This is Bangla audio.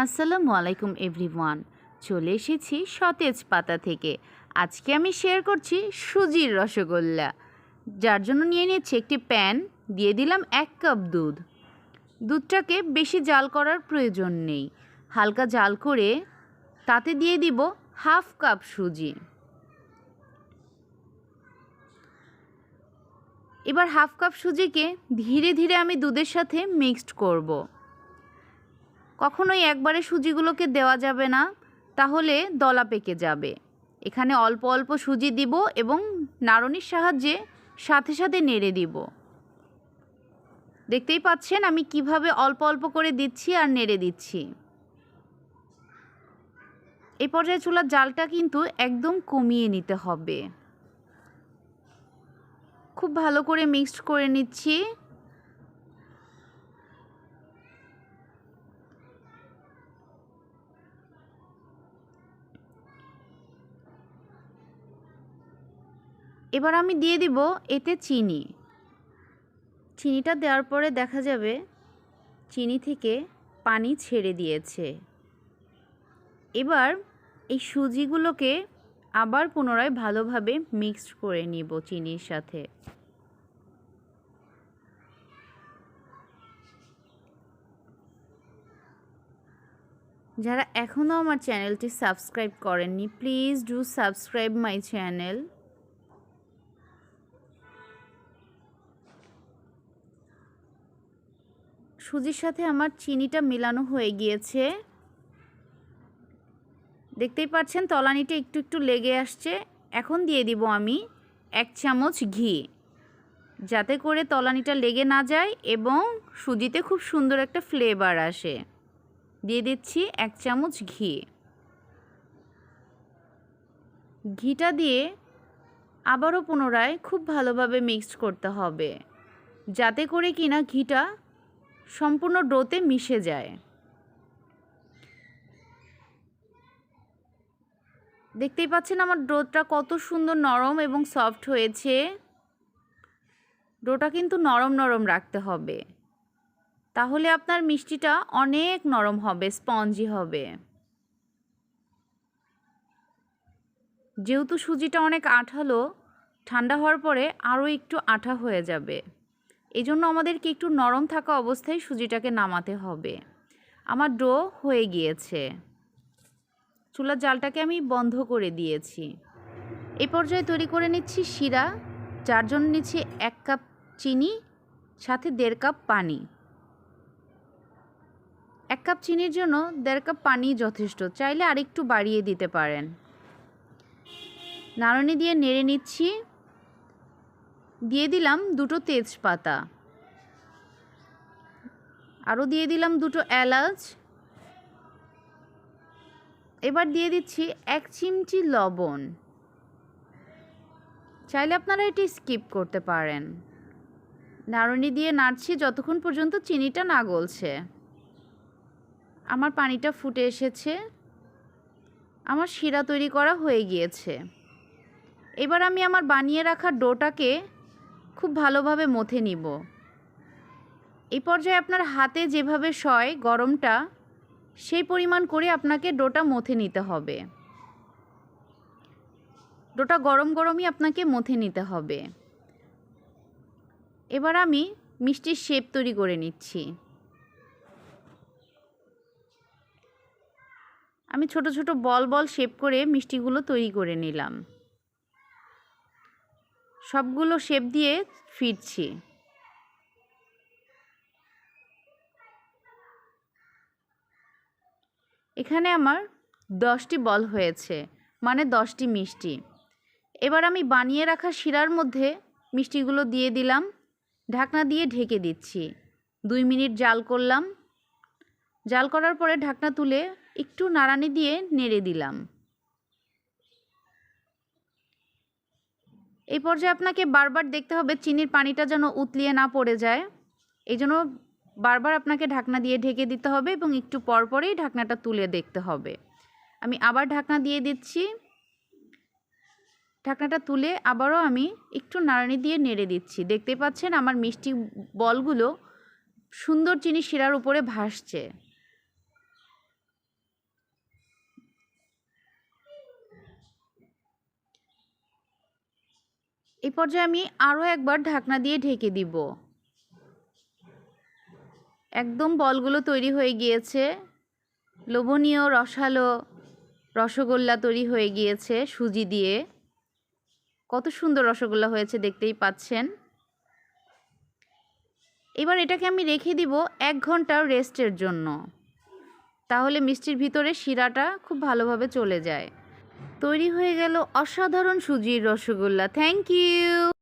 আসসালামু আলাইকুম এভরিওয়ান, চলে এসেছি সতেজ পাতা থেকে। আজকে আমি শেয়ার করছি সুজির রসগোল্লা। যার জন্য নিয়ে নিচ্ছি একটি প্যান, দিয়ে দিলাম 1 কাপ দুধ। দুধটাকে বেশি জাল করার প্রয়োজন নেই, হালকা জাল করে তাতে দিয়ে দিব হাফ কাপ সুজি। এবার হাফ কাপ সুজিকে ধীরে ধীরে আমি দুধের সাথে মিক্সড করব। কখনোই একবারে সুজিগুলোকে দেওয়া যাবে না, তাহলে দলা পেকে যাবে। এখানে অল্প অল্প সুজি দিব এবং নাড়নির সাহায্যে সাথে সাথে নেড়ে দিব। দেখতেই পাচ্ছেন আমি কিভাবে অল্প অল্প করে দিচ্ছি আর নেড়ে দিচ্ছি। এই পর্যায়ে চুলার জালটা কিন্তু একদম কমিয়ে নিতে হবে। খুব ভালো করে মিক্সড করে নিচ্ছি। এবার আমি দিয়ে দিব এতে চিনি। চিনিটা দেওয়ার পরে দেখা যাবে চিনি থেকে পানি ছেড়ে দিয়েছে। এবার এই সুজিগুলোকে আবার পুনরায় ভালোভাবে মিক্সড করে নিব চিনির সাথে। যারা এখনও আমার চ্যানেলটি সাবস্ক্রাইব করেননি, please do subscribe my channel. সুজির সাথে আমার চিনিটা মেলানো হয়ে গিয়েছে। দেখতেই পাচ্ছেন তলানিটা একটু একটু লেগে আসছে। এখন দিয়ে দিব আমি 1 চামচ ঘি, যাতে করে তলানিটা লেগে না যায় এবং সুজিতে খুব সুন্দর একটা ফ্লেভার আসে। দিয়ে দিচ্ছি 1 চামচ ঘি। ঘিটা দিয়ে আবারও পুনরায় খুব ভালোভাবে মিক্সড করতে হবে, যাতে করে কিনা ঘিটা সম্পূর্ণ ডোতে মিশে যায়। দেখতেই পাচ্ছেন আমার ডোটা কত সুন্দর নরম এবং সফট হয়েছে। ডোটা কিন্তু নরম নরম রাখতে হবে, তাহলে আপনার মিষ্টিটা অনেক নরম হবে, স্পঞ্জি হবে। যেহেতু সুজিটা অনেক আঠালো, ঠান্ডা হওয়ার পরে আরও একটু আঠা হয়ে যাবে। এই জন্য আমাদেরকে একটু নরম থাকা অবস্থায় সুজিটাকে নামাতে হবে। আমার ডো হয়ে গিয়েছে। চুলার জালটাকে আমি বন্ধ করে দিয়েছি। এই পর্যায়ে তৈরি করে নিচ্ছি শিরা, যার জন্য নিচ্ছি 1 কাপ চিনি, সাথে 1.5 কাপ পানি। 1 কাপ চিনির জন্য 1.5 কাপ পানি যথেষ্ট, চাইলে আরেকটু বাড়িয়ে দিতে পারেন। নাড়নি দিয়ে নেড়ে নিচ্ছি। দিয়ে দিলাম 2টো তেজপাতা, আরও দিয়ে দিলাম 2টো এলাচ। এবার দিয়ে দিচ্ছি 1 চিমটি লবণ। চাইলে আপনারা এটি স্কিপ করতে পারেন। নাড়নি দিয়ে নাড়ছি যতক্ষণ পর্যন্ত চিনিটা না গলছে। আমার পানিটা ফুটে এসেছে, আমার শিরা তৈরি করা হয়ে গিয়েছে। এবার আমি আমার বানিয়ে রাখা ডোটাকে খুব ভালোভাবে মথে নিব। এই পর্যায়ে আপনার হাতে যেভাবে সয় গরমটা, সেই পরিমাণ করে আপনাকে ডোটা মথে নিতে হবে। ডোটা গরম গরমই আপনাকে মথে নিতে হবে। এবার আমি মিষ্টির শেপ তৈরি করে নিচ্ছি। আমি ছোট ছোট বল বল শেপ করে মিষ্টিগুলো তৈরি করে নিলাম। সবগুলো শেপ দিয়ে ফিরছি। এখানে আমার 10টি বল হয়েছে, মানে 10টি মিষ্টি। এবার আমি বানিয়ে রাখা শিরার মধ্যে মিষ্টিগুলো দিয়ে দিলাম, ঢাকনা দিয়ে ঢেকে দিচ্ছি। 2 মিনিট জাল করলাম। জাল করার পরে ঢাকনা তুলে একটু নাড়ানি দিয়ে নেড়ে দিলাম। এই পর্যায়ে আপনাকে বারবার দেখতে হবে চিনির পানিটা যেন উতলিয়ে না পড়ে যায়। এই জন্য বারবার আপনাকে ঢাকনা দিয়ে ঢেকে দিতে হবে এবং একটু পরপরেই ঢাকনাটা তুলে দেখতে হবে। আমি আবার ঢাকনা দিয়ে দিচ্ছি। ঢাকনাটা তুলে আবারও আমি একটু নাড়ানি দিয়ে নেড়ে দিচ্ছি। দেখতে পাচ্ছেন আমার মিষ্টি বলগুলো সুন্দর চিনি শিরার উপরে ভাসছে। এই পর্যায়ে আমি আরও একবার ঢাকনা দিয়ে ঢেকে দিব। একদম বলগুলো তৈরি হয়ে গিয়েছে। লোভনীয় রসালো রসগোল্লা তৈরি হয়ে গিয়েছে সুজি দিয়ে। কত সুন্দর রসগোল্লা হয়েছে দেখতেই পাচ্ছেন। এবার এটাকে আমি রেখে দিব 1 ঘন্টার রেস্টের জন্য। তাহলে মিষ্টির ভিতরে শিরাটা খুব ভালোভাবে চলে যায়। তৈরি হয়ে গেল অসাধারণ সুজির রসগোল্লা। Thank you.